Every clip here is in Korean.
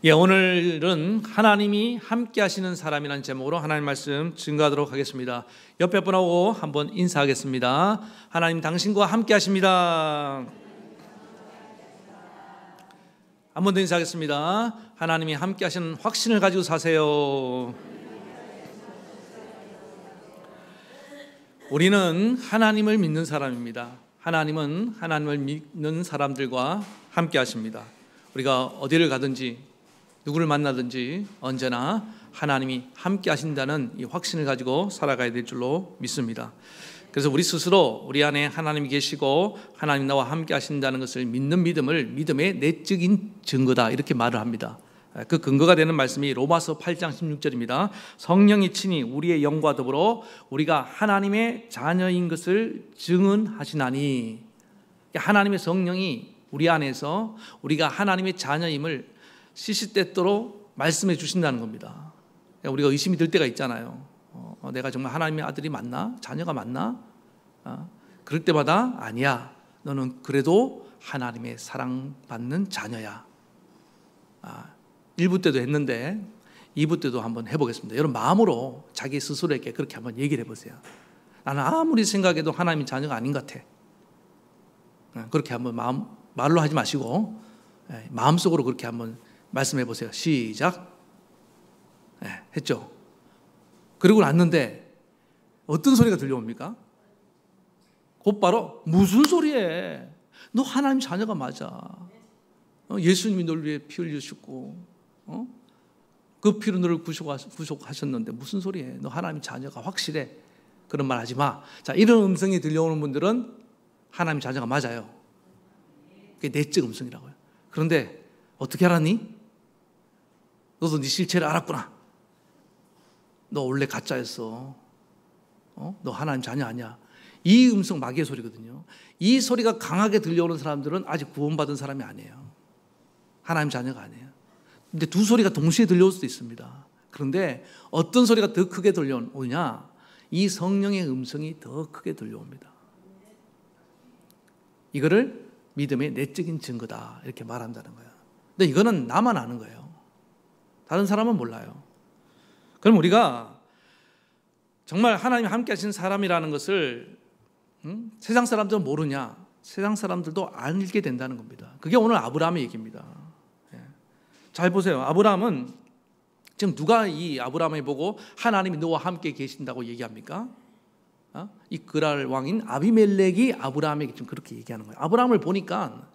오늘은 하나님이 함께 하시는 사람이라는 제목으로 하나님 말씀 증거하도록 하겠습니다. 옆에 분하고 한번 인사하겠습니다. 하나님 당신과 함께 하십니다. 한 번 더 인사하겠습니다. 하나님이 함께 하시는 확신을 가지고 사세요. 우리는 하나님을 믿는 사람입니다. 하나님은 하나님을 믿는 사람들과 함께 하십니다. 우리가 어디를 가든지 누구를 만나든지 언제나 하나님이 함께 하신다는 이 확신을 가지고 살아가야 될 줄로 믿습니다. 그래서 우리 스스로 우리 안에 하나님이 계시고 하나님 나와 함께 하신다는 것을 믿는 믿음을 믿음의 내적인 증거다 이렇게 말을 합니다. 그 근거가 되는 말씀이 로마서 8장 16절입니다. 성령이 친히 우리의 영과 더불어 우리가 하나님의 자녀인 것을 증언하시나니, 하나님의 성령이 우리 안에서 우리가 하나님의 자녀임을 시시때때로 말씀해 주신다는 겁니다. 우리가 의심이 들 때가 있잖아요. 내가 정말 하나님의 아들이 맞나? 자녀가 맞나? 그럴 때마다 아니야, 너는 그래도 하나님의 사랑받는 자녀야. 1부 때도 했는데 2부 때도 한번 해보겠습니다. 여러분 마음으로 자기 스스로에게 그렇게 한번 얘기를 해보세요. 나는 아무리 생각해도 하나님의 자녀가 아닌 것 같아. 그렇게 한번 말로 하지 마시고 마음속으로 그렇게 한번 말씀해 보세요. 시작. 했죠. 그리고 났는데 어떤 소리가 들려옵니까? 곧바로 무슨 소리해? 너 하나님 자녀가 맞아. 예수님이 너를 위해 피 흘리셨고 그 피로 너를 구속하셨는데 무슨 소리해? 너 하나님 자녀가 확실해. 그런 말 하지 마. 자, 이런 음성이 들려오는 분들은 하나님 자녀가 맞아요. 그게 내적 음성이라고요. 그런데 어떻게 알았니? 너도 네 실체를 알았구나. 너 원래 가짜였어. 너 하나님 자녀 아니야. 이 음성 마귀의 소리거든요. 이 소리가 강하게 들려오는 사람들은 아직 구원받은 사람이 아니에요. 하나님 자녀가 아니에요. 근데 두 소리가 동시에 들려올 수도 있습니다. 그런데 어떤 소리가 더 크게 들려오냐? 이 성령의 음성이 더 크게 들려옵니다. 이거를 믿음의 내적인 증거다 이렇게 말한다는 거예요. 근데 이거는 나만 아는 거예요. 다른 사람은 몰라요. 그럼 우리가 정말 하나님이 함께 하신 사람이라는 것을 세상 사람들은 모르냐? 세상 사람들도 알게 된다는 겁니다. 그게 오늘 아브라함의 얘기입니다. 잘 보세요. 아브라함은 지금 누가 이 아브라함을 보고 하나님이 너와 함께 계신다고 얘기합니까? 이 그랄 왕인 아비멜렉이 아브라함에게 지금 그렇게 얘기하는 거예요. 아브라함을 보니까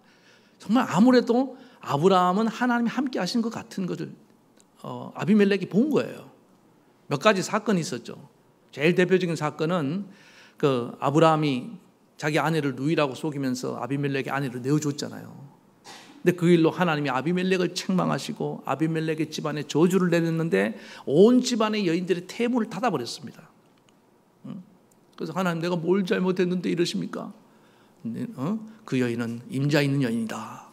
정말 아무래도 아브라함은 하나님이 함께 하신 것 같은 것을 아비멜렉이 본 거예요. 몇 가지 사건이 있었죠. 제일 대표적인 사건은 그 아브라함이 자기 아내를 누이라고 속이면서 아비멜렉의 아내를 내어줬잖아요. 근데 그 일로 하나님이 아비멜렉을 책망하시고 아비멜렉의 집안에 저주를 내렸는데 온 집안의 여인들의 태문을 닫아버렸습니다. 그래서 하나님, 내가 뭘 잘못했는데 이러십니까? 그 여인은 임자 있는 여인이다.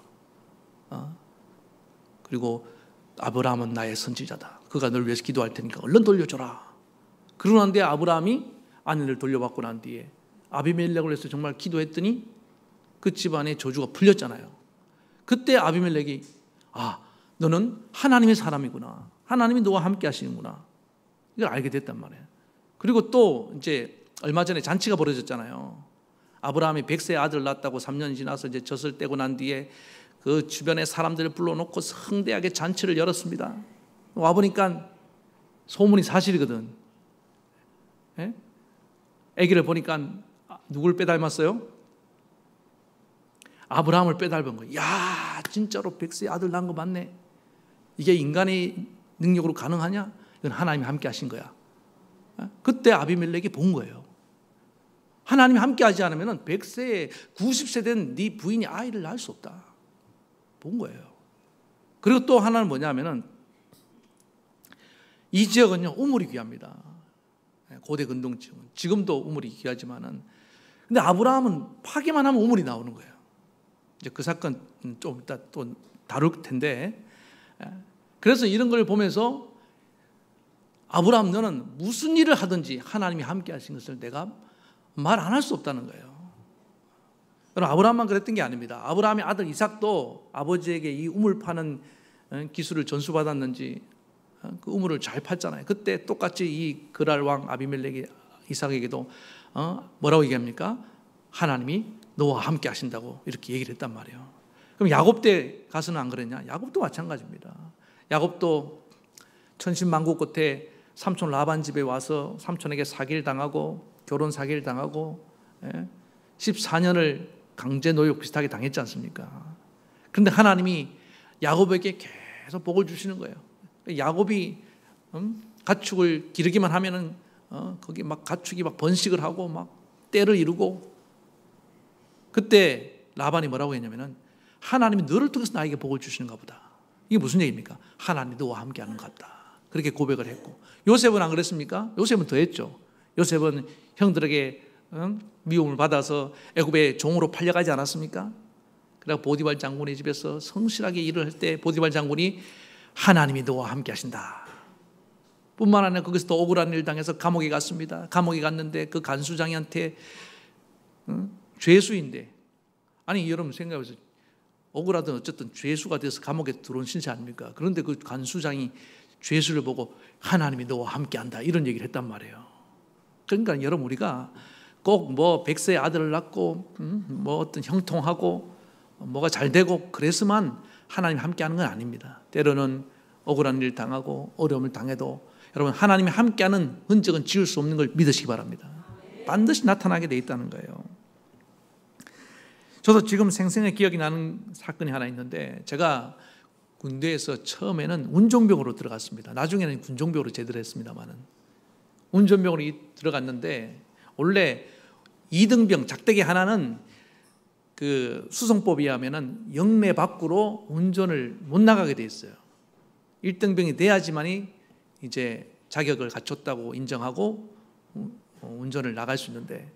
그리고 아브라함은 나의 선지자다. 그가 널 위해서 기도할 테니까 얼른 돌려줘라. 그러는데 아브라함이 아내를 돌려받고 난 뒤에 아비멜렉을 위해서 정말 기도했더니 그 집안의 저주가 풀렸잖아요. 그때 아비멜렉이 너는 하나님의 사람이구나. 하나님이 너와 함께 하시는구나. 이걸 알게 됐단 말이에요. 그리고 또 이제 얼마 전에 잔치가 벌어졌잖아요. 아브라함이 100세의 아들을 낳았다고 3년 지나서 이제 젖을 떼고 난 뒤에 그 주변의 사람들을 불러놓고 성대하게 잔치를 열었습니다. 와보니까 소문이 사실이거든. 아기를 보니까 누굴 빼닮았어요? 아브라함을 빼닮은 거예요. 야, 진짜로 100세의 아들 낳은 거 맞네. 이게 인간의 능력으로 가능하냐? 이건 하나님이 함께 하신 거야. 그때 아비멜렉이 본 거예요. 하나님이 함께 하지 않으면 100세, 90세 된 네 부인이 아이를 낳을 수 없다. 본 거예요. 그리고 또 하나는 뭐냐면은 이 지역은요, 우물이 귀합니다. 고대 근동 지역은. 지금도 우물이 귀하지만은. 근데 아브라함은 파기만 하면 우물이 나오는 거예요. 이제 그 사건 좀 이따 또 다룰 텐데. 그래서 이런 걸 보면서 아브라함, 너는 무슨 일을 하든지 하나님이 함께 하신 것을 내가 말 안 할 수 없다는 거예요. 여러분, 아브라함만 그랬던 게 아닙니다. 아브라함의 아들 이삭도 아버지에게 이 우물 파는 기술을 전수받았는지 그 우물을 잘 팠잖아요. 그때 똑같이 이 그랄 왕 아비멜렉이 이삭에게도 뭐라고 얘기합니까? 하나님이 너와 함께 하신다고 이렇게 얘기를 했단 말이에요. 그럼 야곱 때 가서는 안 그랬냐? 야곱도 마찬가지입니다. 야곱도 천신만고 끝에 삼촌 라반 집에 와서 삼촌에게 사기를 당하고 결혼 사기를 당하고 14년을 강제 노역 비슷하게 당했지 않습니까? 그런데 하나님이 야곱에게 계속 복을 주시는 거예요. 야곱이 가축을 기르기만 하면은 거기 막 가축이 막 번식을 하고 막 때를 이루고, 그때 라반이 뭐라고 했냐면은 하나님이 너를 통해서 나에게 복을 주시는가 보다. 이게 무슨 얘기입니까? 하나님이 너와 함께 하는 것 같다. 그렇게 고백을 했고, 요셉은 안 그랬습니까? 요셉은 더 했죠. 요셉은 형들에게 미움을 받아서 애굽의 종으로 팔려가지 않았습니까? 그래서 보디발 장군의 집에서 성실하게 일을 할 때 보디발 장군이 하나님이 너와 함께 하신다 뿐만 아니라 거기서 또 억울한 일 당해서 감옥에 갔습니다. 감옥에 갔는데 그 간수장이한테 죄수인데, 아니 여러분 생각해보세요. 억울하든 어쨌든 죄수가 돼서 감옥에 들어온 신세 아닙니까? 그런데 그 간수장이 죄수를 보고 하나님이 너와 함께한다 이런 얘기를 했단 말이에요. 그러니까 여러분 우리가 꼭 뭐 100세의 아들을 낳고 뭐 어떤 형통하고 뭐가 잘 되고 그래서만 하나님이 함께하는 건 아닙니다. 때로는 억울한 일 당하고 어려움을 당해도 여러분 하나님이 함께하는 흔적은 지울 수 없는 걸 믿으시기 바랍니다. 반드시 나타나게 돼 있다는 거예요. 저도 지금 생생히 기억이 나는 사건이 하나 있는데, 제가 군대에서 처음에는 운종병으로 들어갔습니다. 나중에는 군종병으로 제대로 했습니다만은 운전병으로 들어갔는데, 원래 2등병 작대기 하나는 그 수송법에 의하면은 영내 밖으로 운전을 못 나가게 돼 있어요. 1등병이 돼야지만이 이제 자격을 갖췄다고 인정하고 운전을 나갈 수 있는데,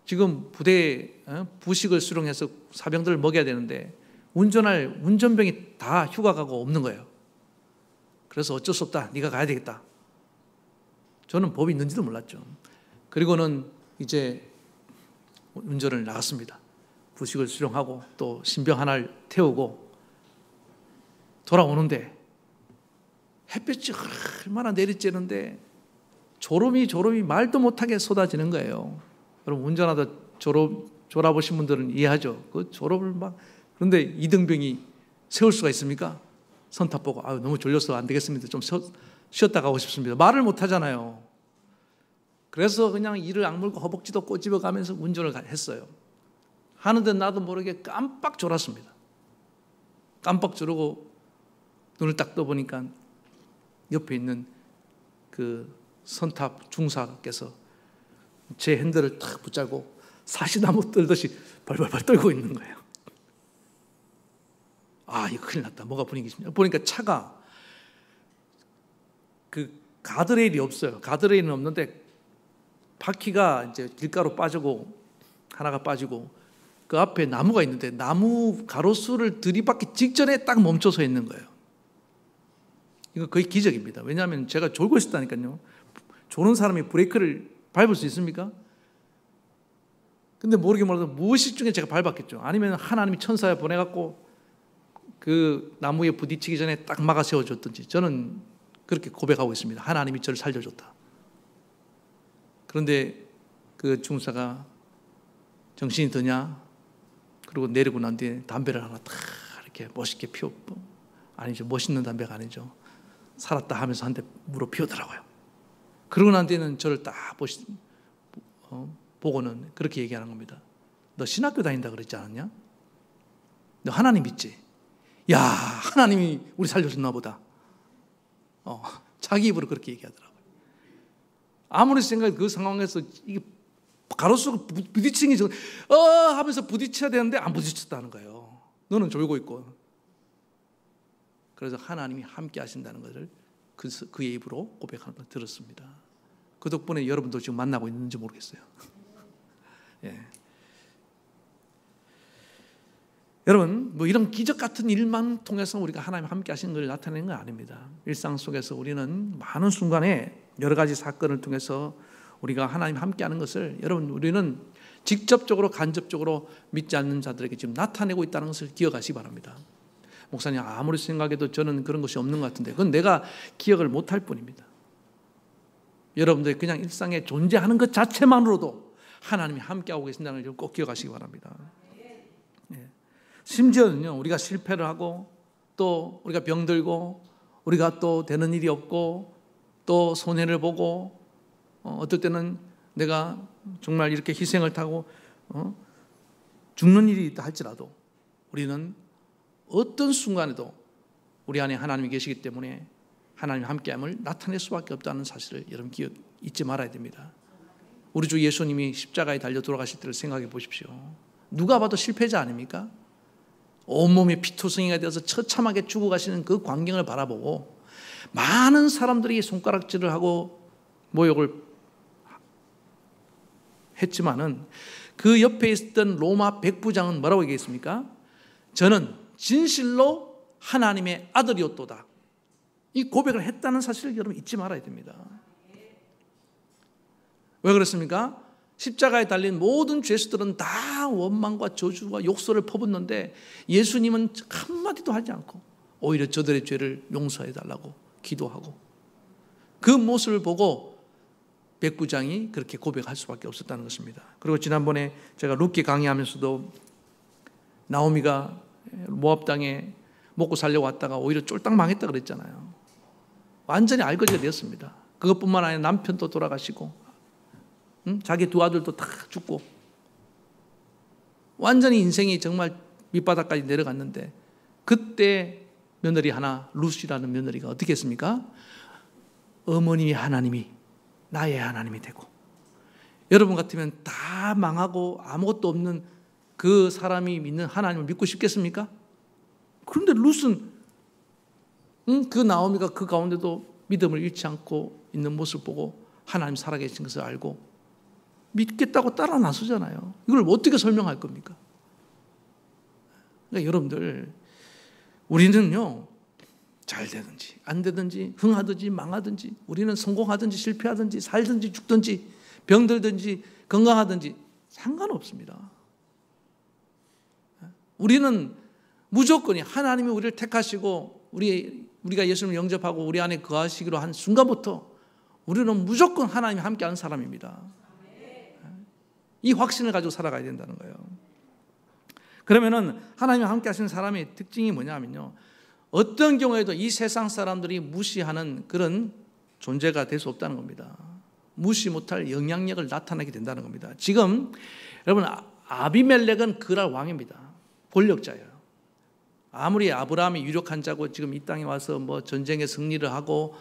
지금 부대에 부식을 수령해서 사병들을 먹여야 되는데 운전할 운전병이 다 휴가 가고 없는 거예요. 그래서 어쩔 수 없다, 네가 가야 되겠다. 저는 법이 있는지도 몰랐죠. 그리고는 이제 운전을 나갔습니다. 부식을 수령하고 또 신병 하나를 태우고 돌아오는데 햇볕이 얼마나 내리쬐는데 졸음이 말도 못하게 쏟아지는 거예요. 여러분 운전하다 졸아보신 분들은 이해하죠. 그 졸업을 막, 그런데 이등병이 세울 수가 있습니까? 선탑 보고 너무 졸려서 안 되겠습니다. 좀 쉬었다 가고 싶습니다. 말을 못 하잖아요. 그래서 그냥 이를 악물고 허벅지도 꼬집어 가면서 운전을 했어요. 하는데 나도 모르게 깜빡 졸았습니다. 깜빡 졸고 눈을 딱 떠보니까 옆에 있는 그 선탑 중사께서 제 핸들을 탁 붙잡고 사시나무 떨듯이 벌벌벌 떨고 있는 거예요. 이거 큰일 났다. 뭐가 분위기십니까? 보니까 차가 그 가드레일이 없어요. 가드레일은 없는데 바퀴가 이제 길가로 빠지고 하나가 빠지고 그 앞에 나무가 있는데 나무 가로수를 들이받기 직전에 딱 멈춰서 있는 거예요. 이거 거의 기적입니다. 왜냐하면 제가 졸고 있었다니까요. 조는 사람이 브레이크를 밟을 수 있습니까? 근데 모르게 무의식 중에 제가 밟았겠죠. 아니면 하나님이 천사에 보내갖고 그 나무에 부딪히기 전에 딱 막아 세워줬든지, 저는 그렇게 고백하고 있습니다. 하나님이 저를 살려줬다. 그런데 그 중사가 정신이 드냐? 그리고 내리고 난 뒤에 담배를 하나 딱 이렇게 멋있게 피웠고, 아니죠, 멋있는 담배가 아니죠, 살았다 하면서 한 대 물어 피우더라고요. 그러고 난 뒤에는 저를 딱 보고는 그렇게 얘기하는 겁니다. 너 신학교 다닌다 그랬지 않았냐? 너 하나님 믿지? 야, 하나님이 우리 살려줬나 보다. 자기 입으로 그렇게 얘기하더라고요. 아무리 생각해도 그 상황에서 이게 가로수가 부딪히는 게 하면서 부딪혀야 되는데 안 부딪혔다는 거예요. 너는 졸고 있고. 그래서 하나님이 함께 하신다는 것을 그의 입으로 고백하는 걸 들었습니다. 그 덕분에 여러분도 지금 만나고 있는지 모르겠어요. 예. 여러분, 뭐 이런 기적 같은 일만 통해서 우리가 하나님 함께 하시는 걸 나타내는 건 아닙니다. 일상 속에서 우리는 많은 순간에 여러 가지 사건을 통해서 우리가 하나님 함께 하는 것을, 여러분, 우리는 직접적으로 간접적으로 믿지 않는 자들에게 지금 나타내고 있다는 것을 기억하시기 바랍니다. 목사님 아무리 생각해도 저는 그런 것이 없는 것 같은데 그건 내가 기억을 못할 뿐입니다. 여러분들이 그냥 일상에 존재하는 것 자체만으로도 하나님이 함께하고 계신다는 걸 꼭 기억하시기 바랍니다. 심지어는요, 우리가 실패를 하고 또 우리가 병들고 우리가 또 되는 일이 없고 또 손해를 보고 어떨 때는 내가 정말 이렇게 희생을 타고 죽는 일이 있다 할지라도 우리는 어떤 순간에도 우리 안에 하나님이 계시기 때문에 하나님 함께함을 나타낼 수밖에 없다는 사실을 여러분 잊지 말아야 됩니다. 우리 주 예수님이 십자가에 달려 돌아가실 때를 생각해 보십시오. 누가 봐도 실패자 아닙니까? 온몸이 피투성이가 되어서 처참하게 죽어가시는 그 광경을 바라보고 많은 사람들이 손가락질을 하고 모욕을 했지만은 그 옆에 있었던 로마 백부장은 뭐라고 얘기했습니까? 저는 진실로 하나님의 아들이었도다. 이 고백을 했다는 사실을 여러분 잊지 말아야 됩니다. 왜 그렇습니까? 십자가에 달린 모든 죄수들은 다 원망과 저주와 욕설을 퍼붓는데 예수님은 한마디도 하지 않고 오히려 저들의 죄를 용서해 달라고 기도하고 그 모습을 보고 백부장이 그렇게 고백할 수밖에 없었다는 것입니다. 그리고 지난번에 제가 룻기 강의하면서도 나오미가 모압 땅에 먹고 살려고 왔다가 오히려 쫄딱 망했다 그랬잖아요. 완전히 알거지가 되었습니다. 그것뿐만 아니라 남편도 돌아가시고 자기 두 아들도 다 죽고 완전히 인생이 정말 밑바닥까지 내려갔는데 그때 며느리 하나 룻이라는 며느리가 어떻게 했습니까? 어머니의 하나님이 나의 하나님이 되고 여러분 같으면 다 망하고 아무것도 없는 그 사람이 믿는 하나님을 믿고 싶겠습니까? 그런데 룻은 그 나오미가 그 가운데도 믿음을 잃지 않고 있는 모습을 보고 하나님 살아계신 것을 알고 믿겠다고 따라 나서잖아요. 이걸 어떻게 설명할 겁니까? 그러니까 여러분들 우리는요 잘 되든지 안 되든지 흥하든지 망하든지 우리는 성공하든지 실패하든지 살든지 죽든지 병들든지 건강하든지 상관없습니다. 우리는 무조건이 하나님이 우리를 택하시고 우리가 예수님을 영접하고 우리 안에 거하시기로 한 순간부터 우리는 무조건 하나님이 함께하는 사람입니다. 이 확신을 가지고 살아가야 된다는 거예요. 그러면은 하나님이 함께하시는 사람의 특징이 뭐냐면요, 어떤 경우에도 이 세상 사람들이 무시하는 그런 존재가 될 수 없다는 겁니다. 무시 못할 영향력을 나타내게 된다는 겁니다. 지금 여러분 아비멜렉은 그랄 왕입니다. 권력자예요. 아무리 아브라함이 유력한 자고 지금 이 땅에 와서 뭐 전쟁에 승리를 하고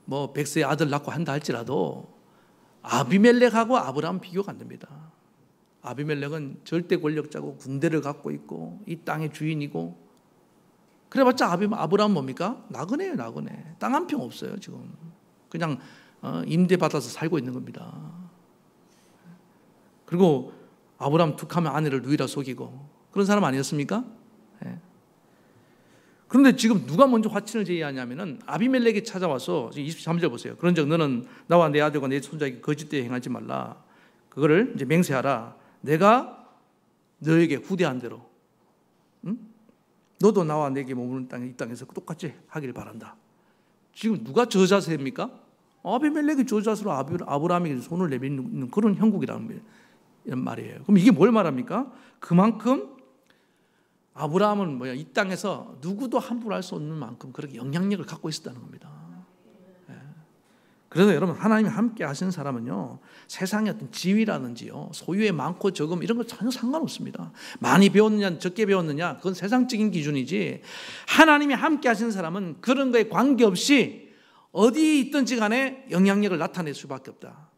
뭐 백세의 아들 낳고 한다 할지라도 아비멜렉하고 아브라함 비교가 안 됩니다. 아비멜렉은 절대 권력자고 군대를 갖고 있고 이 땅의 주인이고 그래봤자 아브라함 뭡니까? 나그네예요, 나그네. 땅 한 평 없어요 지금. 그냥 임대받아서 살고 있는 겁니다. 그리고 아브라함 툭하면 아내를 누이라 속이고 그런 사람 아니었습니까? 네. 그런데 지금 누가 먼저 화친을 제의하냐면은 아비멜렉이 찾아와서 23절 보세요. 그런즉 너는 나와 내 아들과 내 손자에게 거짓되이 행하지 말라. 그거를 이제 맹세하라. 내가 너에게 후대한 대로, 너도 나와 내게 머무는 땅에 이 땅에서 똑같이 하길 바란다. 지금 누가 저자세입니까? 아비멜렉이 저자세로 아브라함에게 손을 내미는 그런 형국이라는 말이에요. 그럼 이게 뭘 말합니까? 그만큼 아브라함은 이 땅에서 누구도 함부로 할 수 없는 만큼 그렇게 영향력을 갖고 있었다는 겁니다. 그래서 여러분 하나님이 함께 하시는 사람은요 세상의 어떤 지위라든지요 소유의 많고 적음 이런 거 전혀 상관없습니다. 많이 배웠느냐 적게 배웠느냐 그건 세상적인 기준이지 하나님이 함께 하시는 사람은 그런 거에 관계없이 어디 있든지 간에 영향력을 나타낼 수밖에 없다.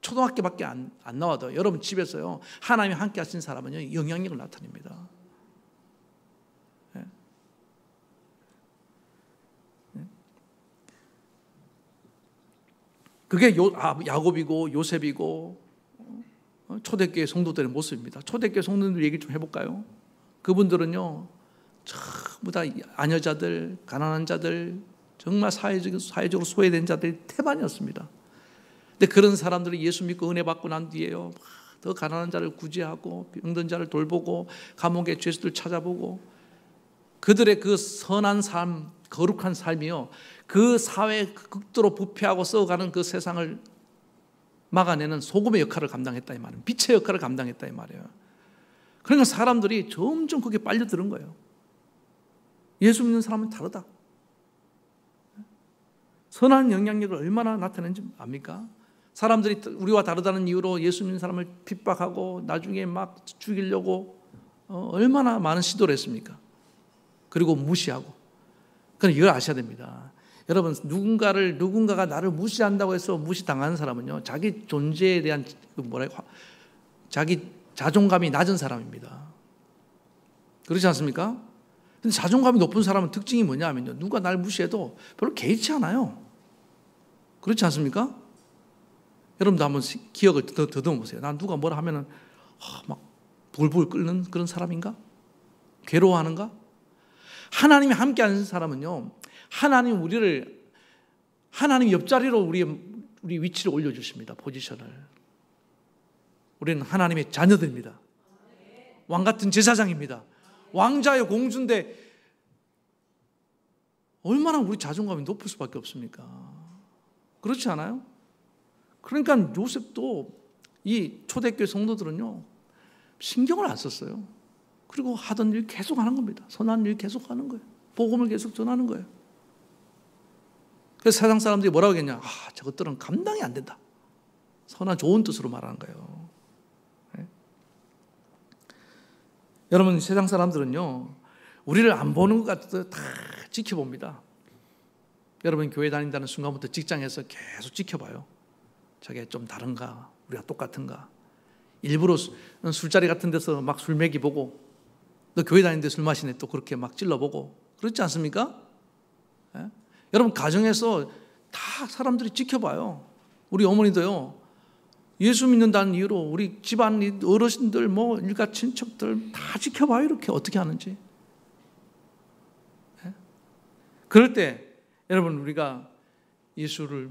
초등학교밖에 안 나와도 여러분 집에서요 하나님이 함께 하시는 사람은요 영향력을 나타냅니다. 그게 야곱이고 요셉이고 초대교회 성도들의 모습입니다. 초대교회 성도들 얘기 좀 해볼까요? 그분들은요 전부 다 아녀자들, 가난한 자들, 정말 사회적으로 소외된 자들이 태반이었습니다. 근데 그런 사람들이 예수 믿고 은혜 받고 난 뒤에요 더 가난한 자를 구제하고 병든 자를 돌보고 감옥의 죄수들 찾아보고 그들의 그 선한 삶, 거룩한 삶이요, 그 사회에 극도로 부패하고 썩어가는 그 세상을 막아내는 소금의 역할을 감당했다 이 말이에요. 빛의 역할을 감당했다 이 말이에요. 그러니까 사람들이 점점 그게 빨려드는 거예요. 예수 믿는 사람은 다르다. 선한 영향력을 얼마나 나타내는지 압니까? 사람들이 우리와 다르다는 이유로 예수 믿는 사람을 핍박하고 나중에 막 죽이려고 얼마나 많은 시도를 했습니까? 그리고 무시하고. 그럼 이걸 아셔야 됩니다. 여러분, 누군가가 나를 무시한다고 해서 무시당하는 사람은요, 자기 존재에 대한 자기 자존감이 낮은 사람입니다. 그렇지 않습니까? 근데 자존감이 높은 사람은 특징이 뭐냐면요, 누가 날 무시해도 별로 개의치 않아요. 그렇지 않습니까? 여러분도 한번 기억을 더듬어 보세요. 난 누가 뭐라 하면은 막 불불 끓는 그런 사람인가? 괴로워하는가? 하나님이 함께하는 사람은요, 하나님 옆자리로 우리 위치를 올려주십니다. 포지션을. 우리는 하나님의 자녀들입니다. 왕 같은 제사장입니다. 왕자의 공주인데 얼마나 우리 자존감이 높을 수밖에 없습니까? 그렇지 않아요? 그러니까 요셉도 이 초대교회 성도들은요, 신경을 안 썼어요. 그리고 하던 일 계속 하는 겁니다. 선한 일 계속 하는 거예요. 복음을 계속 전하는 거예요. 그래서 세상 사람들이 뭐라고 하겠냐? 저것들은 감당이 안 된다. 선한 좋은 뜻으로 말하는 거예요. 네? 여러분, 세상 사람들은요, 우리를 안 보는 것 같아도 다 지켜봅니다. 여러분, 교회 다닌다는 순간부터 직장에서 계속 지켜봐요. 저게 좀 다른가? 우리가 똑같은가? 일부러 술자리 같은 데서 막 술 먹이 보고, 너 교회 다니는데 술 마시네 또 그렇게 막 찔러보고, 그렇지 않습니까? 예? 여러분, 가정에서 다 사람들이 지켜봐요. 우리 어머니도요, 예수 믿는다는 이유로 우리 집안 어르신들, 일가 친척들 다 지켜봐요. 이렇게 어떻게 하는지. 예? 그럴 때 여러분, 우리가 예수를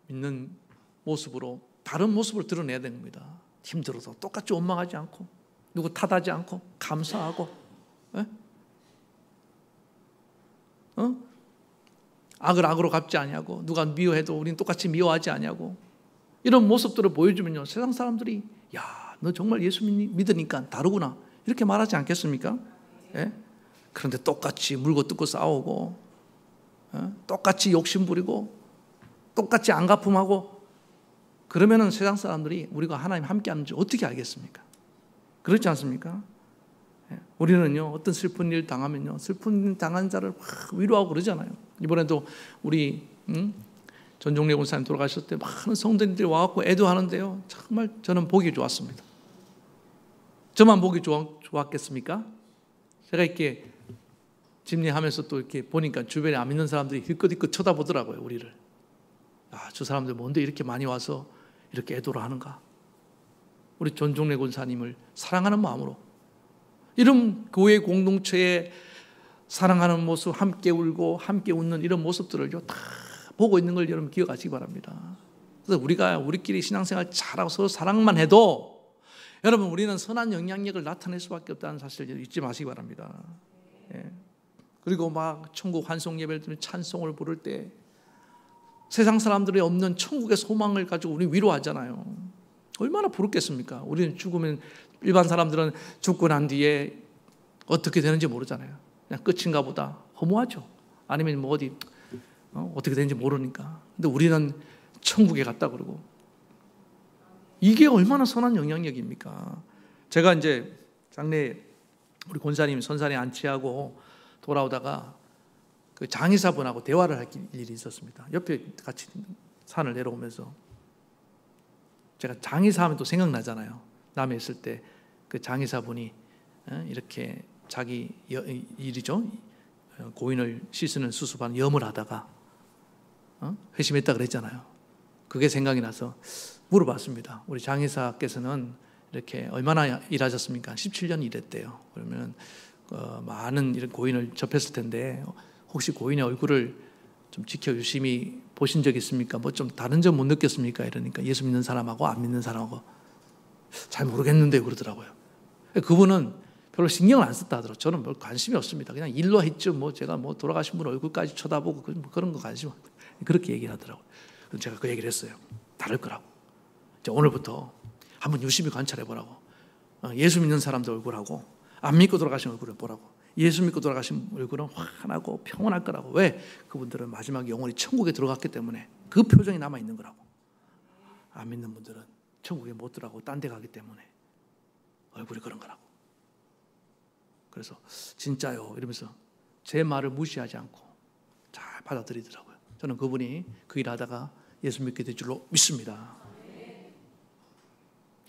믿는 모습으로 다른 모습을 드러내야 되는 겁니다. 힘들어서 똑같이 원망하지 않고, 누구 탓하지 않고, 감사하고, 예? 악을 악으로 갚지 아니하고, 누가 미워해도 우리는 똑같이 미워하지 아니하고, 이런 모습들을 보여주면요, 세상 사람들이 야, 너 정말 예수 믿으니까 다르구나 이렇게 말하지 않겠습니까? 예? 그런데 똑같이 물고 뜯고 싸우고, 똑같이 욕심 부리고, 똑같이 안갚음하고, 그러면은 세상 사람들이 우리가 하나님 함께 하는지 어떻게 알겠습니까? 그렇지 않습니까? 우리는요, 어떤 슬픈 일 당하면요, 슬픈 일 당한 자를 막 위로하고 그러잖아요. 이번에도 우리 전종래 권사님 돌아가셨을 때 많은 성도님들이 와갖고 애도하는데요, 정말 저는 보기 좋았습니다. 저만 보기 좋았겠습니까? 제가 이렇게 집례하면서 또 이렇게 보니까 주변에 안 믿는 사람들이 힐끗힐끗 쳐다보더라고요, 우리를. 저 사람들 뭔데 이렇게 많이 와서 이렇게 애도를 하는가? 우리 전종래 권사님을 사랑하는 마음으로, 이런 교회 공동체에 사랑하는 모습, 함께 울고 함께 웃는 이런 모습들을요, 다 보고 있는 걸 여러분 기억하시기 바랍니다. 그래서 우리끼리 신앙생활 잘하고 서로 사랑만 해도 여러분, 우리는 선한 영향력을 나타낼 수밖에 없다는 사실을 잊지 마시기 바랍니다. 예. 그리고 막 천국 환송 예배를 드리면 찬송을 부를 때 세상 사람들이 없는 천국의 소망을 가지고 우리 위로하잖아요. 얼마나 부럽겠습니까? 우리는 죽으면, 일반 사람들은 죽고 난 뒤에 어떻게 되는지 모르잖아요. 그냥 끝인가 보다 허무하죠. 아니면 어떻게 되는지 모르니까. 근데 우리는 천국에 갔다 그러고, 이게 얼마나 선한 영향력입니까? 제가 이제 장례 우리 권사님 선산에 안치하고 돌아오다가 그 장의사분하고 대화를 할 일이 있었습니다. 옆에 같이 산을 내려오면서 제가 장의사 하면 또 생각나잖아요. 남해 있을 때 그 장의사분이 이렇게 자기 일이죠, 고인을 씻는 수습하는 염을 하다가 회심했다 그랬잖아요. 그게 생각이 나서 물어봤습니다. 우리 장의사께서는 이렇게 얼마나 일하셨습니까? 17년 일했대요. 그러면 많은 이런 고인을 접했을 텐데 혹시 고인의 얼굴을 좀 지켜 유심히 보신 적 있습니까? 좀 다른 점 못 느꼈습니까? 이러니까 예수 믿는 사람하고 안 믿는 사람하고 잘 모르겠는데 그러더라고요. 그분은 별로 신경을 안 썼다 하더라고요. 저는 별 관심이 없습니다. 그냥 일로 했죠. 뭐 제가 뭐 돌아가신 분 얼굴까지 쳐다보고 그런 거 관심 없고 그렇게 얘기를 하더라고요. 그래서 제가 그 얘기를 했어요. 다를 거라고. 오늘부터 한번 유심히 관찰해 보라고. 예수 믿는 사람들 얼굴하고 안 믿고 돌아가신 얼굴을 보라고. 예수 믿고 돌아가신 얼굴은 환하고 평온할 거라고. 왜? 그분들은 마지막에 영원히 천국에 들어갔기 때문에 그 표정이 남아있는 거라고. 안 믿는 분들은 천국에 못 들어가고 딴 데 가기 때문에 얼굴이 그런 거라고. 그래서 진짜요 이러면서 제 말을 무시하지 않고 잘 받아들이더라고요. 저는 그분이 그 일하다가 예수 믿게 될 줄로 믿습니다.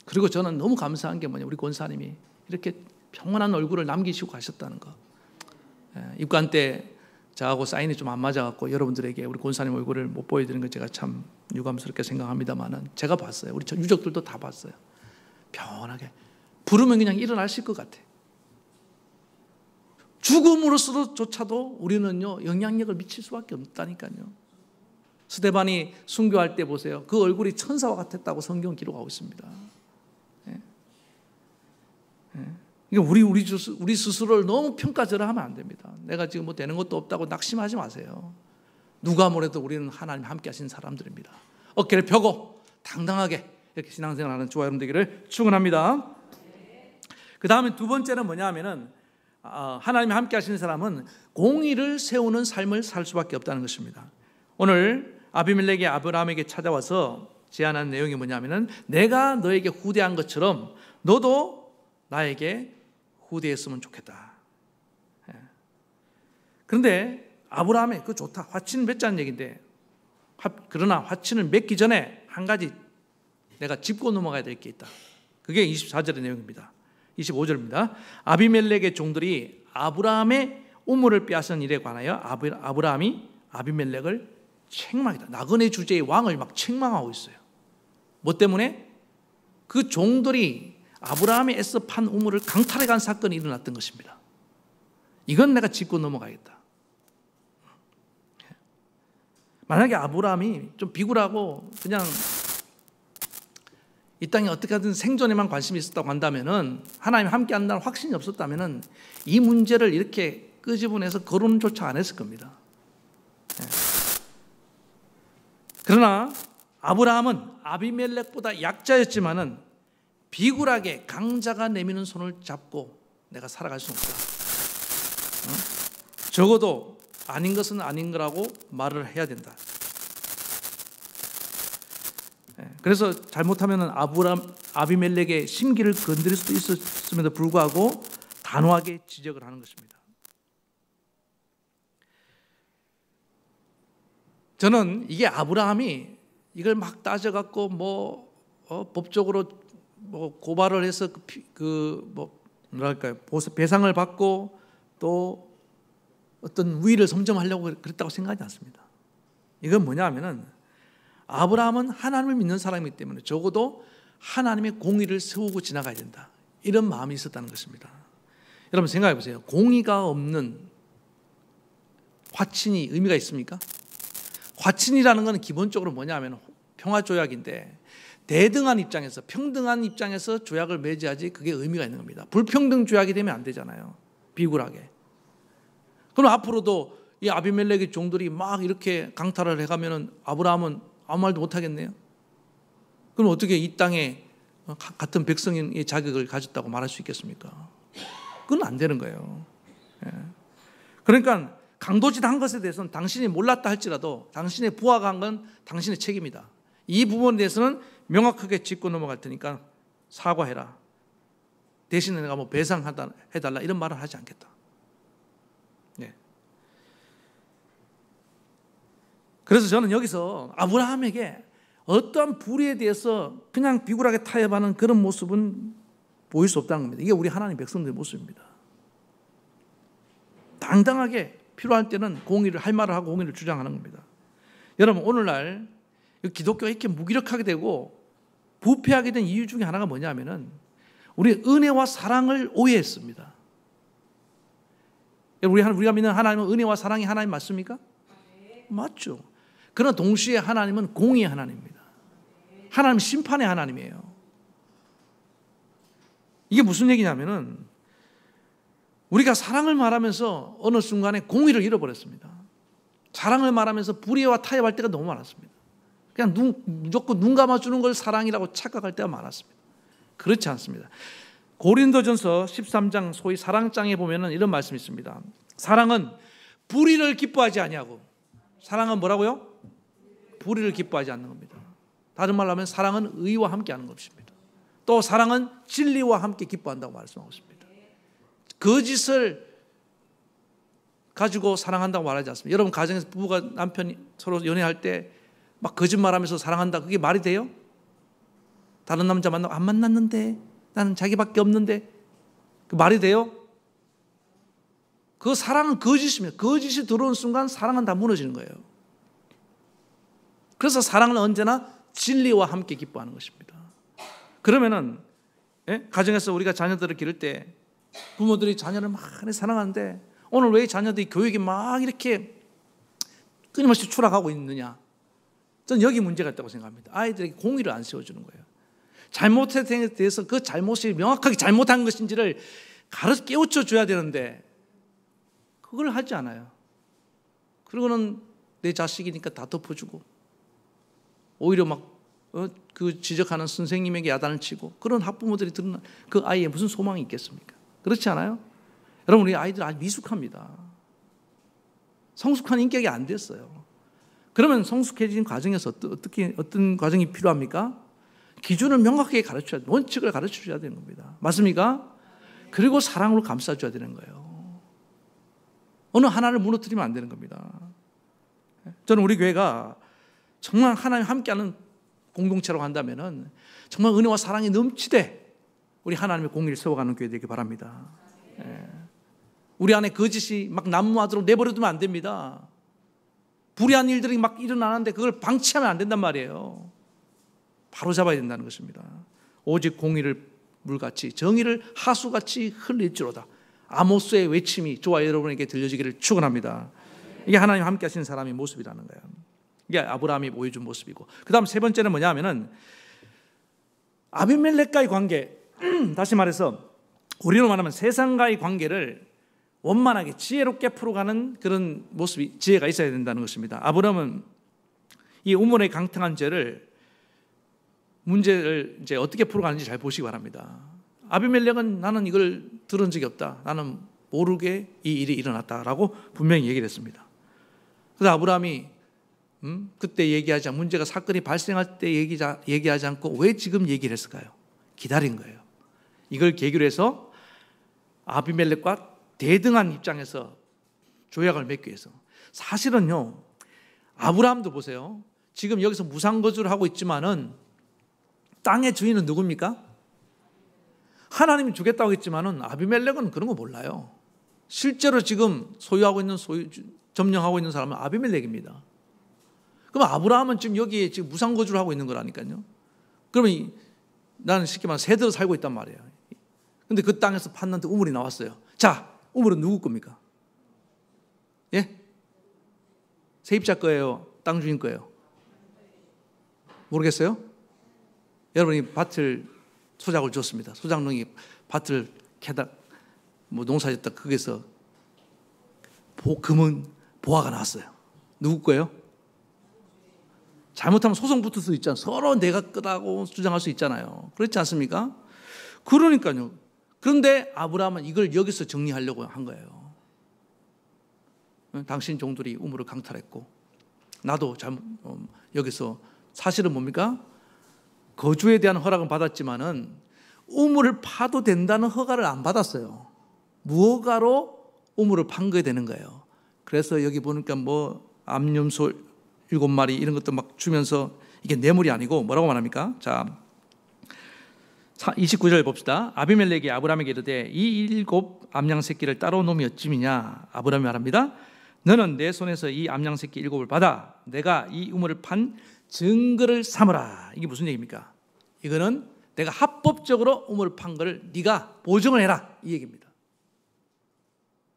그리고 저는 너무 감사한 게 뭐냐, 우리 권사님이 이렇게 평온한 얼굴을 남기시고 가셨다는 거. 입관 때 저하고 사인이 좀 안 맞아갖고 여러분들에게 우리 권사님 얼굴을 못 보여드리는 거 제가 참 유감스럽게 생각합니다만은 제가 봤어요. 우리 유족들도 다 봤어요. 평온하게 부르면 그냥 일어나실 것 같아. 죽음으로서조차도 우리는요 영향력을 미칠 수밖에 없다니까요. 스데반이 순교할 때 보세요. 그 얼굴이 천사와 같았다고 성경 기록하고 있습니다. 우리 스스로를 너무 평가절하하면 안 됩니다. 내가 지금 뭐 되는 것도 없다고 낙심하지 마세요. 누가 뭐래도 우리는 하나님 함께 하신 사람들입니다. 어깨를 펴고 당당하게 이렇게 신앙생활하는 저와 여러분 되기를 축원합니다. 그 다음에 두 번째는 뭐냐 하면은 하나님이 함께 하시는 사람은 공의를 세우는 삶을 살 수밖에 없다는 것입니다. 오늘 아비멜렉이 아브라함에게 찾아와서 제안한 내용이 뭐냐면은 내가 너에게 후대한 것처럼 너도 나에게 후대했으면 좋겠다. 그런데 아브라함의 그 좋다, 화친을 맺자는 얘기인데, 그러나 화친을 맺기 전에 한 가지 내가 짚고 넘어가야 될 게 있다. 그게 24절의 내용입니다. 25절입니다. 아비멜렉의 종들이 아브라함의 우물을 빼앗은 일에 관하여 아브라함이 아비멜렉을 책망했다. 나그네 주제의 왕을 막 책망하고 있어요. 뭐 때문에? 그 종들이 아브라함이 애써 판 우물을 강탈해 간 사건이 일어났던 것입니다. 이건 내가 짚고 넘어가겠다. 만약에 아브라함이 좀 비굴하고 그냥 이 땅에 어떻게 하든 생존에만 관심이 있었다고 한다면은, 하나님이 함께 한다는 확신이 없었다면은 이 문제를 이렇게 끄집어내서 거론조차 안 했을 겁니다. 그러나 아브라함은 아비멜렉보다 약자였지만은 비굴하게 강자가 내미는 손을 잡고 내가 살아갈 수 없다. 적어도 아닌 것은 아닌 거라고 말을 해야 된다. 그래서 잘못하면 아비멜렉의 심기를 건드릴 수도 있었음에도 불구하고 단호하게 지적을 하는 것입니다. 저는 이게 아브라함이 이걸 막 따져갖고 법적으로 고발을 해서 뭐랄까요, 배상을 받고 또 어떤 우위를 점점하려고 그랬다고 생각하지 않습니다. 이건 뭐냐 하면은 아브라함은 하나님을 믿는 사람이기 때문에 적어도 하나님의 공의를 세우고 지나가야 된다, 이런 마음이 있었다는 것입니다. 여러분 생각해 보세요. 공의가 없는 화친이 의미가 있습니까? 화친이라는 것은 기본적으로 뭐냐 하면 평화조약인데, 대등한 입장에서, 평등한 입장에서 조약을 맺어야지 그게 의미가 있는 겁니다. 불평등 조약이 되면 안 되잖아요, 비굴하게. 그럼 앞으로도 이 아비멜렉의 종들이 막 이렇게 강탈을 해가면은 아브라함은 아무 말도 못 하겠네요. 그럼 어떻게 이 땅에 같은 백성의 자격을 가졌다고 말할 수 있겠습니까? 그건 안 되는 거예요. 그러니까 강도질한 것에 대해서는 당신이 몰랐다 할지라도 당신의 부하가 한 건 당신의 책임이다. 이 부분에 대해서는 명확하게 짚고 넘어갈 테니까 사과해라. 대신에 내가 뭐 배상해달라 이런 말을 하지 않겠다. 네. 그래서 저는 여기서 아브라함에게 어떠한 불의에 대해서 그냥 비굴하게 타협하는 그런 모습은 보일 수 없다는 겁니다. 이게 우리 하나님 백성들의 모습입니다. 당당하게 필요할 때는 공의를 할 말을 하고 공의를 주장하는 겁니다. 여러분 오늘날 기독교가 이렇게 무기력하게 되고 부패하게 된 이유 중에 하나가 뭐냐면은 우리 은혜와 사랑을 오해했습니다. 우리가 믿는 하나님은 은혜와 사랑이 하나님 맞습니까? 맞죠. 그러나 동시에 하나님은 공의의 하나님입니다. 하나님 심판의 하나님이에요. 이게 무슨 얘기냐면은 우리가 사랑을 말하면서 어느 순간에 공의를 잃어버렸습니다. 사랑을 말하면서 불의와 타협할 때가 너무 많았습니다. 그냥 무조건 눈 감아주는 걸 사랑이라고 착각할 때가 많았습니다. 그렇지 않습니다. 고린도전서 13장 소위 사랑장에 보면은 이런 말씀이 있습니다. 사랑은 불의를 기뻐하지 아니하고, 사랑은 뭐라고요? 불의를 기뻐하지 않는 겁니다. 다른 말로 하면 사랑은 의와 함께 하는 것입니다. 또 사랑은 진리와 함께 기뻐한다고 말씀하고 있습니다. 거짓을 가지고 사랑한다고 말하지 않습니다. 여러분 가정에서 부부가 남편이 서로 연애할 때 막 거짓말하면서 사랑한다, 그게 말이 돼요? 다른 남자 만나고 안 만났는데, 나는 자기밖에 없는데, 그 말이 돼요? 그 사랑은 거짓입니다. 거짓이 들어온 순간 사랑은 다 무너지는 거예요. 그래서 사랑은 언제나 진리와 함께 기뻐하는 것입니다. 그러면은 가정에서 우리가 자녀들을 기를 때 부모들이 자녀를 많이 사랑하는데 오늘 왜 자녀들이 교육이 막 이렇게 끊임없이 추락하고 있느냐? 저는 여기 문제가 있다고 생각합니다. 아이들에게 공의를 안 세워주는 거예요. 잘못에 대해서 그 잘못이 명확하게 잘못한 것인지를 깨우쳐 줘야 되는데 그걸 하지 않아요. 그러고는 내 자식이니까 다 덮어주고 오히려 막 그 지적하는 선생님에게 야단을 치고, 그런 학부모들이 들은 그 아이에 무슨 소망이 있겠습니까? 그렇지 않아요? 여러분, 우리 아이들 아주 미숙합니다. 성숙한 인격이 안 됐어요. 그러면 성숙해진 과정에서 어떤 과정이 필요합니까? 기준을 명확하게 가르쳐야, 원칙을 가르쳐줘야 되는 겁니다. 맞습니까? 그리고 사랑으로 감싸줘야 되는 거예요. 어느 하나를 무너뜨리면 안 되는 겁니다. 저는 우리 교회가 정말 하나님 함께하는 공동체라고 한다면은 정말 은혜와 사랑이 넘치되 우리 하나님의 공의를 세워가는 교회 되길 바랍니다. 우리 안에 거짓이 막 난무하도록 내버려두면 안 됩니다. 불의한 일들이 막 일어나는데 그걸 방치하면 안 된단 말이에요. 바로 잡아야 된다는 것입니다. 오직 공의를 물같이 정의를 하수같이 흘릴지로다. 아모스의 외침이 저와 여러분에게 들려지기를 축원합니다. 이게 하나님 함께 하시는 사람의 모습이라는 거예요. 이게 아브라함이 보여준 모습이고, 그 다음 세 번째는 뭐냐면은 아비멜렉과의 관계, 다시 말해서 우리로 말하면 세상과의 관계를 원만하게 지혜롭게 풀어가는 그런 모습이, 지혜가 있어야 된다는 것입니다. 아브라함은 이 우물의 강탕한 문제를 이제 어떻게 풀어가는지 잘 보시기 바랍니다. 아비멜렉은 나는 이걸 들은 적이 없다, 나는 모르게 이 일이 일어났다라고 분명히 얘기를 했습니다. 그래서 아브라함이 그때 얘기하지 않고, 문제가 사건이 발생할 때 얘기하지 않고 왜 지금 얘기를 했을까요? 기다린 거예요. 이걸 계기로 해서 아비멜렉과 대등한 입장에서 조약을 맺기 위해서. 사실은요, 아브라함도 보세요. 지금 여기서 무상거주를 하고 있지만은 땅의 주인은 누굽니까? 하나님이 주겠다고 했지만은 아비멜렉은 그런 거 몰라요. 실제로 지금 점령하고 있는 사람은 아비멜렉입니다. 그럼 아브라함은 지금 여기에 지금 무상거주를 하고 있는 거라니까요. 그러면 나는 쉽게 말하면 새들어 살고 있단 말이에요. 근데 그 땅에서 팠는데 우물이 나왔어요. 자, 우물은 누구 겁니까? 예? 세입자 거예요? 땅 주인 거예요? 모르겠어요? 여러분이 밭을 소작을 줬습니다. 소작농이 밭을 캐다 농사짓다 거기서 금은 보화가 나왔어요. 누구 거예요? 잘못하면 소송 붙을 수 있잖아요. 서로 내가 끄다고 주장할 수 있잖아요. 그렇지 않습니까? 그러니까요. 그런데 아브라함은 이걸 여기서 정리하려고 한 거예요. 당신 종들이 우물을 강탈했고 나도 여기서 사실은 뭡니까? 거주에 대한 허락은 받았지만은 우물을 파도 된다는 허가를 안 받았어요. 무허가로 우물을 판 거야 되는 거예요. 그래서 여기 보니까 암염소 7마리 이런 것도 막 주면서 이게 뇌물이 아니고 뭐라고 말합니까? 자, 29절 봅시다. 아비멜렉이 아브라함에게 이르되 이 7 암양 새끼를 따로 놈이 어찌미냐? 아브라함이 말합니다. 너는 내 손에서 이 암양 새끼 7을 받아 내가 이 우물을 판 증거를 삼으라. 이게 무슨 얘기입니까? 이거는 내가 합법적으로 우물을 판 거를 네가 보증을 해라, 이 얘기입니다.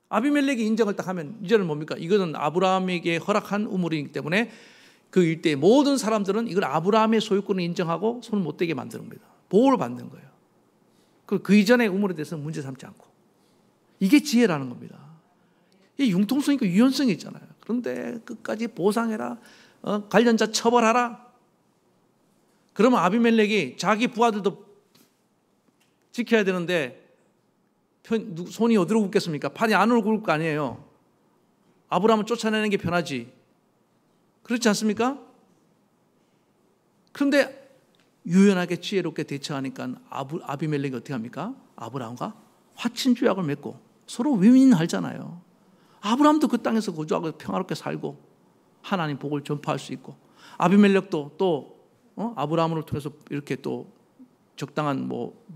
아비멜렉이 인정을 딱 하면 이제는 뭡니까? 이거는 아브라함에게 허락한 우물이기 때문에 그 일대의 모든 사람들은 이걸 아브라함의 소유권을 인정하고 손을 못 대게 만드는 겁니다. 보호를 받는 거예요. 그 이전의 우물에 대해서 문제 삼지 않고. 이게 지혜라는 겁니다. 이 융통성 있고 유연성이 있잖아요. 그런데 끝까지 보상해라, 관련자 처벌하라. 그러면 아비멜렉이 자기 부하들도 지켜야 되는데 손이 어디로 굽겠습니까? 팔이 안으로 굽을 거 아니에요. 아브라함을 쫓아내는 게 편하지. 그렇지 않습니까? 그런데 유연하게 지혜롭게 대처하니까 아비멜렉이 어떻게 합니까? 아브라함과 화친조약을 맺고 서로 윈윈하잖아요. 아브라함도 그 땅에서 거주하고 평화롭게 살고 하나님 복을 전파할 수 있고, 아비멜렉도 또 아브라함을 통해서 이렇게 또 적당한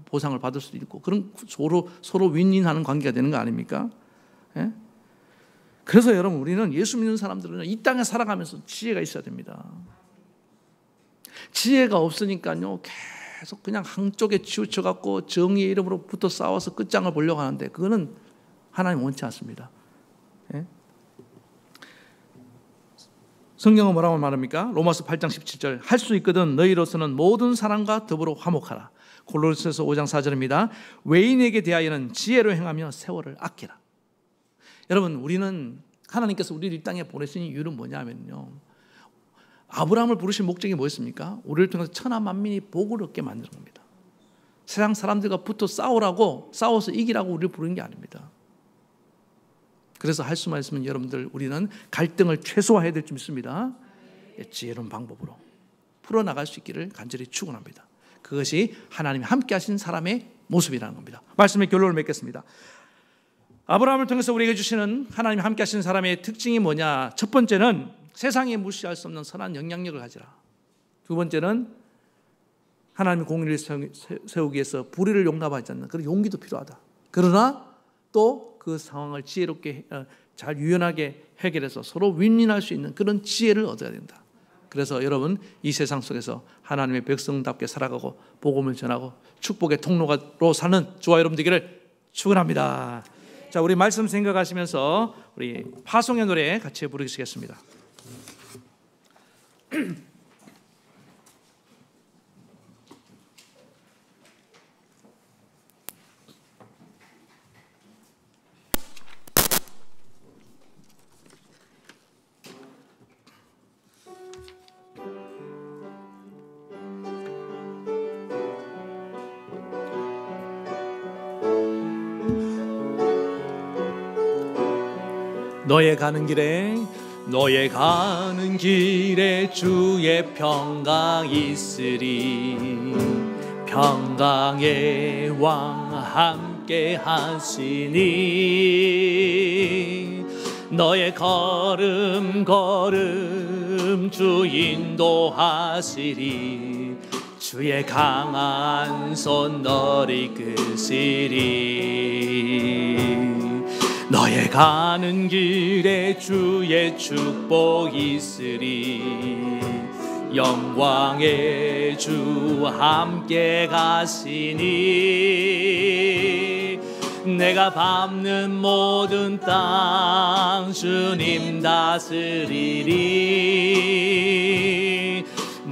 보상을 받을 수도 있고, 그런 서로 윈윈하는 관계가 되는 거 아닙니까? 예? 그래서 여러분, 우리는 예수 믿는 사람들은 이 땅에 살아가면서 지혜가 있어야 됩니다. 지혜가 없으니까요, 계속 그냥 한쪽에 치우쳐갖고 정의의 이름으로 붙어 싸워서 끝장을 보려고 하는데, 그거는 하나님 원치 않습니다. 예? 성경은 뭐라고 말합니까? 로마서 8장 17절, 할 수 있거든 너희로서는 모든 사람과 더불어 화목하라. 골로새서 5장 4절입니다. 외인에게 대하여는 지혜로 행하며 세월을 아끼라. 여러분, 우리는 하나님께서 우리를 이 땅에 보내신 이유는 뭐냐면요, 아브라함을 부르신 목적이 뭐였습니까? 우리를 통해서 천하 만민이 복을 얻게 만드는 겁니다. 세상 사람들과 붙어 싸워서 이기라고 우리를 부르는 게 아닙니다. 그래서 할 수만 있으면 여러분들, 우리는 갈등을 최소화해야 될 줄 믿습니다. 지혜로운 방법으로 풀어나갈 수 있기를 간절히 축원합니다. 그것이 하나님이 함께 하신 사람의 모습이라는 겁니다. 말씀의 결론을 맺겠습니다. 아브라함을 통해서 우리에게 주시는 하나님이 함께 하신 사람의 특징이 뭐냐? 첫 번째는 세상에 무시할 수 없는 선한 영향력을 가지라. 두 번째는 하나님의 공의를 세우기 위해서 불의를 용납하지 않는 그런 용기도 필요하다. 그러나 또 그 상황을 지혜롭게 잘 유연하게 해결해서 서로 윈윈할 수 있는 그런 지혜를 얻어야 된다. 그래서 여러분, 이 세상 속에서 하나님의 백성답게 살아가고 복음을 전하고 축복의 통로로 사는 저와 여러분 되기를 축원합니다. 자, 우리 말씀 생각하시면서 우리 파송의 노래 같이 부르시겠습니다. 너의 가는 길에 주의 평강 있으리. 평강의 왕 함께 하시니 너의 걸음 주 인도하시리. 주의 강한 손 너를 이끄시리. 너의 가는 길에 주의 축복 있으리. 영광의 주 함께 가시니 내가 밟는 모든 땅 주님 다스리리.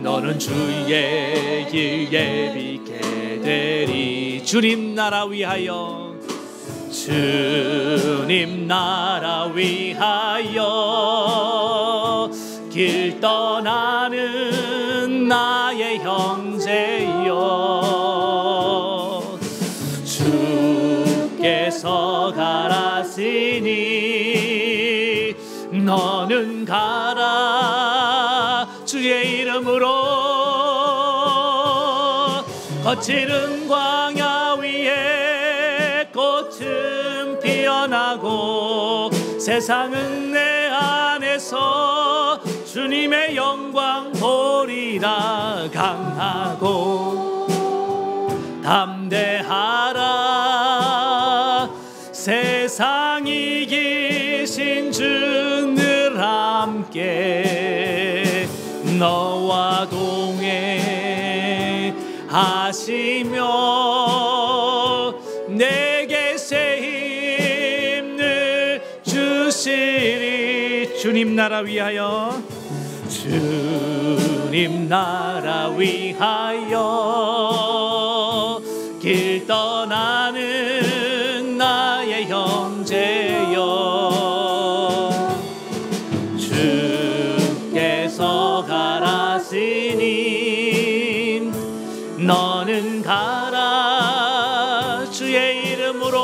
너는 주의 길 예비케 되리. 주님 나라 위하여, 주님 나라 위하여 길 떠나는 나의 형제여, 주께서 가라시니 너는 가라. 주의 이름으로 거칠은 광야 위에 꽃은 피어나고 세상은 내 안에서 주님의 영광 보리라. 강하고 담대하라. 세상 이기신 주 늘 함께 너와 동행하시며 내게 새 힘을 주시리. 주님 나라 위하여, 주님 나라 위하여 길 떠나는 나의 형제여, 주께서 가라시니 너는 가라. 주의 이름으로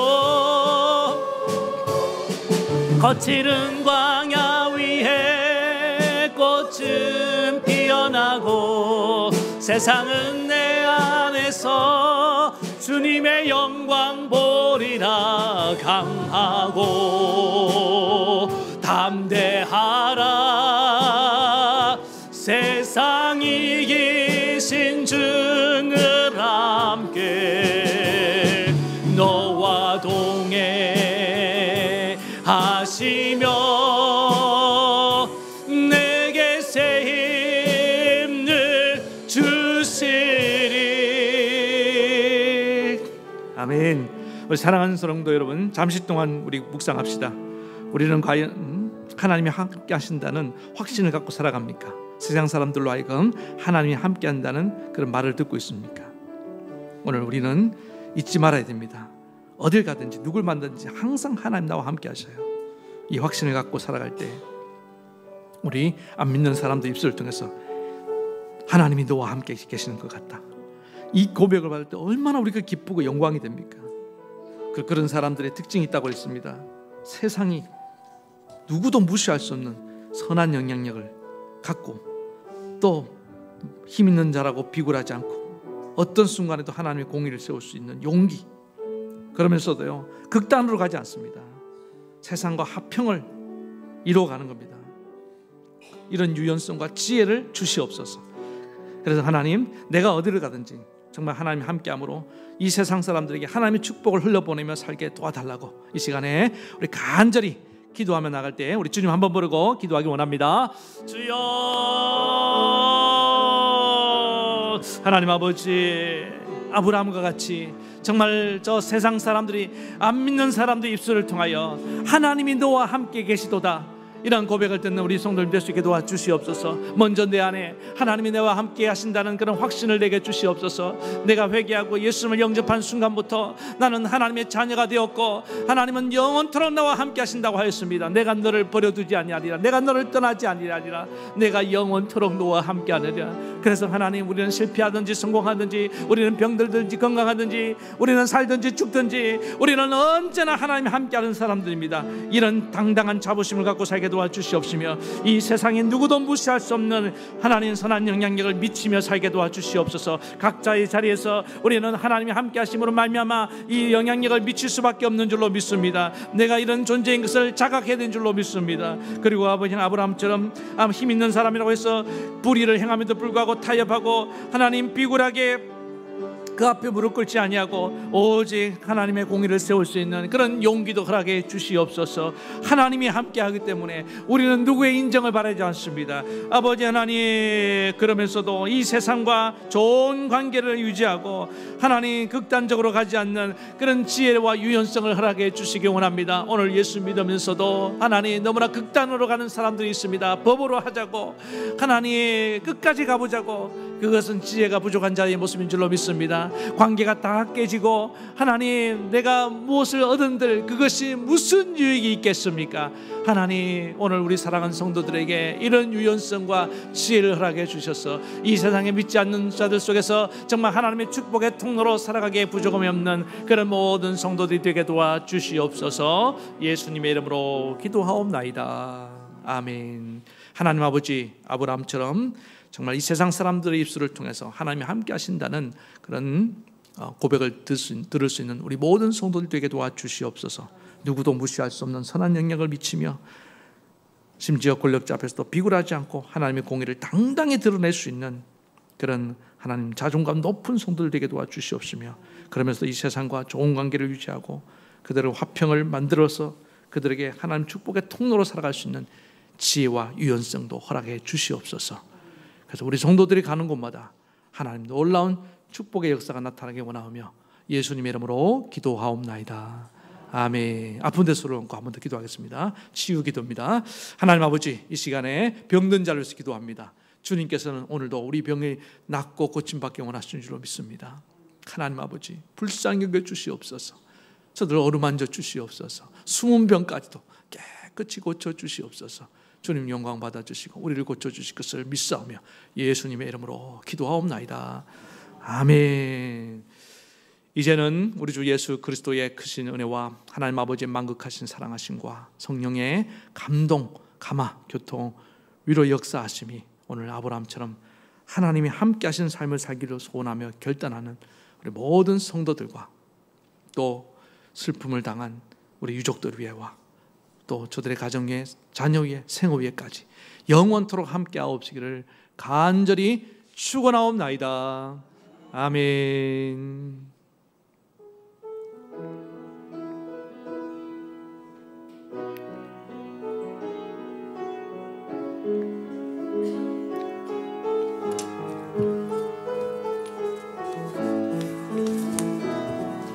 거칠은 광야 위에 꽃은 피어나고 세상은 내 안에서 주님의 영광 보리라. 강하고 담대하라. 세상이 이기신 주를 함께 너와 동행하시며 내게 새 힘을 주시리. 아멘. 우리 사랑하는 성도 여러분, 잠시 동안 우리 묵상합시다. 우리는 과연 하나님이 함께 하신다는 확신을 갖고 살아갑니까? 세상 사람들로 하여금 하나님이 함께 한다는 그런 말을 듣고 있습니까? 오늘 우리는 잊지 말아야 됩니다. 어딜 가든지 누굴 만나든지 항상 하나님 나와 함께 하셔요. 이 확신을 갖고 살아갈 때 우리 안 믿는 사람들 입술을 통해서 하나님이 너와 함께 계시는 것 같다, 이 고백을 받을 때 얼마나 우리가 기쁘고 영광이 됩니까? 그런 사람들의 특징이 있다고 했습니다. 세상이 누구도 무시할 수 없는 선한 영향력을 갖고 또 힘 있는 자라고 비굴하지 않고 어떤 순간에도 하나님의 공의를 세울 수 있는 용기, 그러면서도요 극단으로 가지 않습니다. 세상과 화평을 이루어가는 겁니다. 이런 유연성과 지혜를 주시옵소서. 그래서 하나님, 내가 어디를 가든지 정말 하나님 함께함으로 이 세상 사람들에게 하나님의 축복을 흘려보내며 살게 도와달라고 이 시간에 우리 간절히 기도하며 나갈 때 우리 주님 한번 부르고 기도하기 원합니다. 주여, 하나님 아버지, 아브라함과 같이 정말 저 세상 사람들이 안 믿는 사람들 입술을 통하여 하나님이 너와 함께 계시도다 이런 고백을 듣는 우리 성도님 될 수 있게 도와주시옵소서. 먼저 내 안에 하나님이 내와 함께 하신다는 그런 확신을 내게 주시옵소서. 내가 회개하고 예수님을 영접한 순간부터 나는 하나님의 자녀가 되었고 하나님은 영원토록 나와 함께 하신다고 하였습니다. 내가 너를 버려두지 아니하리라, 내가 너를 떠나지 아니하리라, 내가 영원토록 너와 함께 하느라. 그래서 하나님, 우리는 실패하든지 성공하든지, 우리는 병들든지 건강하든지, 우리는 살든지 죽든지, 우리는 언제나 하나님이 함께하는 사람들입니다. 이런 당당한 자부심을 갖고 살게 도와주시옵시며 이 세상에 누구도 무시할 수 없는 하나님 선한 영향력을 미치며 살게 도와주시옵소서. 각자의 자리에서 우리는 하나님이 함께 하심으로 말미암아 이 영향력을 미칠 수밖에 없는 줄로 믿습니다. 내가 이런 존재인 것을 자각해야 되는 줄로 믿습니다. 그리고 아버지, 아브라함처럼 힘 있는 사람이라고 해서 불의를 행함에도 불구하고 타협하고 하나님 비굴하게 그 앞에 무릎 꿇지 아니하고 오직 하나님의 공의를 세울 수 있는 그런 용기도 허락해 주시옵소서. 하나님이 함께하기 때문에 우리는 누구의 인정을 바라지 않습니다. 아버지 하나님, 그러면서도 이 세상과 좋은 관계를 유지하고 하나님 극단적으로 가지 않는 그런 지혜와 유연성을 허락해 주시기 원합니다. 오늘 예수 믿으면서도 하나님 너무나 극단으로 가는 사람들이 있습니다. 법으로 하자고, 하나님 끝까지 가보자고, 그것은 지혜가 부족한 자의 모습인 줄로 믿습니다. 관계가 다 깨지고 하나님 내가 무엇을 얻은들 그것이 무슨 유익이 있겠습니까? 하나님, 오늘 우리 사랑하는 성도들에게 이런 유연성과 지혜를 허락해 주셔서 이 세상에 믿지 않는 자들 속에서 정말 하나님의 축복의 통로로 살아가기에 부족함이 없는 그런 모든 성도들이 되게 도와주시옵소서. 예수님의 이름으로 기도하옵나이다. 아멘. 하나님 아버지, 아브라함처럼 정말 이 세상 사람들의 입술을 통해서 하나님이 함께 하신다는 그런 고백을 들을 수 있는 우리 모든 성도들 되게 도와주시옵소서. 누구도 무시할 수 없는 선한 영향을 미치며 심지어 권력자 앞에서도 비굴하지 않고 하나님의 공의를 당당히 드러낼 수 있는 그런 하나님 자존감 높은 성도들 되게 도와주시옵시며, 그러면서 이 세상과 좋은 관계를 유지하고 그들의 화평을 만들어서 그들에게 하나님 축복의 통로로 살아갈 수 있는 지혜와 유연성도 허락해 주시옵소서. 그래서 우리 성도들이 가는 곳마다 하나님 놀라운 축복의 역사가 나타나기 원하며 예수님의 이름으로 기도하옵나이다. 아멘. 아픈 데 손을 얹고 한 번 더 기도하겠습니다. 치유 기도입니다. 하나님 아버지, 이 시간에 병든 자를 위해서 기도합니다. 주님께서는 오늘도 우리 병이 낫고 고침받기 원하시는 줄로 믿습니다. 하나님 아버지 불쌍히 여겨 주시옵소서. 저들 어루만져 주시옵소서. 숨은 병까지도 깨끗이 고쳐 주시옵소서. 주님 영광 받아 주시고 우리를 고쳐 주실 것을 믿사오며 예수님의 이름으로 기도하옵나이다. 아멘. 이제는 우리 주 예수 그리스도의 크신 은혜와 하나님 아버지의 만극하신 사랑하심과 성령의 감동, 감화, 교통, 위로 역사하심이 오늘 아브라함처럼 하나님이 함께 하신 삶을 살기로 소원하며 결단하는 우리 모든 성도들과 또 슬픔을 당한 우리 유족들 위에와 또 저들의 가정의 자녀 위에 생업 위에까지 영원토록 함께 하옵시기를 간절히 축원하옵나이다. 아멘.